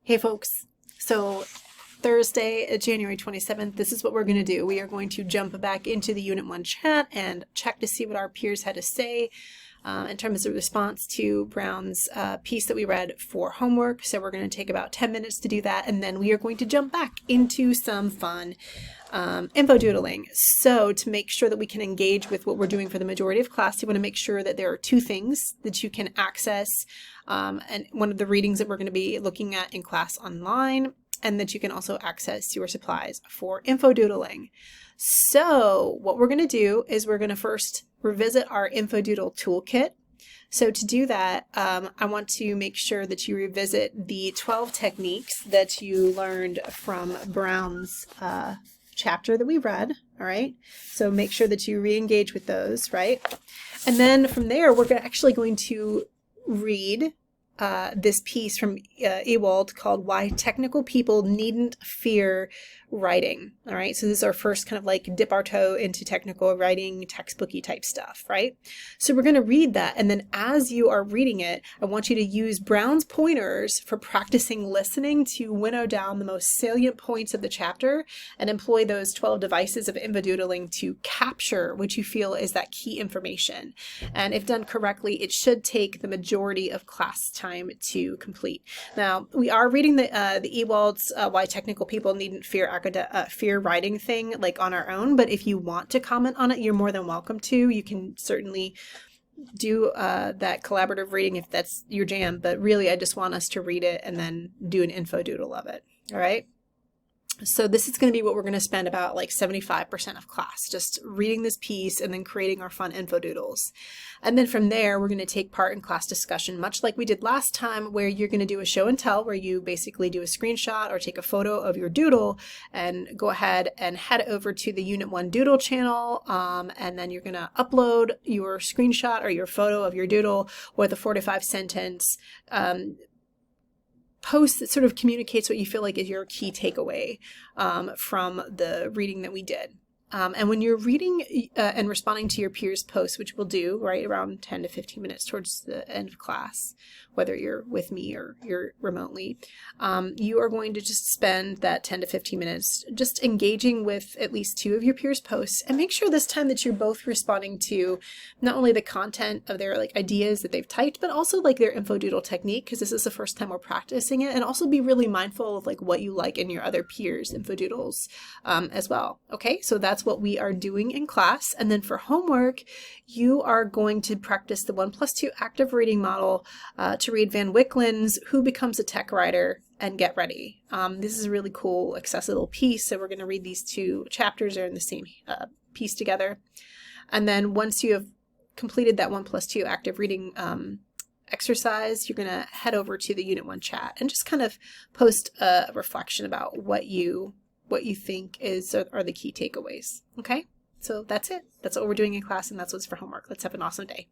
Hey folks, so Thursday, January 27th, this is what we're going to do. We are going to jump back into the Unit 1 chat and check to see what our peers had to say in terms of response to Brown's piece that we read for homework. So we're going to take about 10 minutes to do that, and then we are going to jump back into some fun info doodling. So to make sure that we can engage with what we're doing for the majority of class, you want to make sure that there are two things that you can access, and one of the readings that we're going to be looking at in class online, and that you can also access your supplies for info doodling. So what we're going to do is we're going to first revisit our info doodle toolkit. So to do that, I want to make sure that you revisit the 12 techniques that you learned from Brown's chapter that we read. All right. So make sure that you re-engage with those, right? And then from there, we're actually going to read this piece from Ewald called Why Technical People Needn't Fear Writing. All right, so this is our first kind of like dip our toe into technical writing, textbooky type stuff, right? So we're going to read that, and then as you are reading it, I want you to use Brown's pointers for practicing listening to winnow down the most salient points of the chapter and employ those 12 devices of info doodling to capture what you feel is that key information. And if done correctly, it should take the majority of class time to complete. Now, we are reading the Ewald's Why Technical People Needn't Fear Writing thing like on our own, but if you want to comment on it, you're more than welcome to. You can certainly do that collaborative reading if that's your jam, but really I just want us to read it and then do an info doodle of it. All right. So this is going to be what we're going to spend about like 75% of class, just reading this piece and then creating our fun info doodles. And then from there, we're going to take part in class discussion, much like we did last time, where you're going to do a show and tell, where you basically do a screenshot or take a photo of your doodle and go ahead and head over to the Unit 1 Doodle channel. And then you're going to upload your screenshot or your photo of your doodle with a 4 to 5 sentence post that sort of communicates what you feel like is your key takeaway from the reading that we did. And when you're reading and responding to your peers' posts, which we'll do right around 10 to 15 minutes towards the end of class, whether you're with me or you're remotely, you are going to just spend that 10 to 15 minutes just engaging with at least 2 of your peers' posts, and make sure this time that you're both responding to not only the content of their like ideas that they've typed, but also like their info doodle technique, because this is the first time we're practicing it, and also be really mindful of like what you like in your other peers' info doodles as well. Okay, so that's what we are doing in class. And then for homework, you are going to practice the 1+2 active reading model to read Van Wicklin's Who Becomes a Tech Writer and get ready. This is a really cool, accessible piece. So we're going to read these 2 chapters. They're in the same piece together. And then once you have completed that 1+2 active reading exercise, you're going to head over to the Unit 1 chat and just kind of post a reflection about what you think are the key takeaways. Okay, so that's it. That's what we're doing in class, and that's what's for homework. Let's have an awesome day.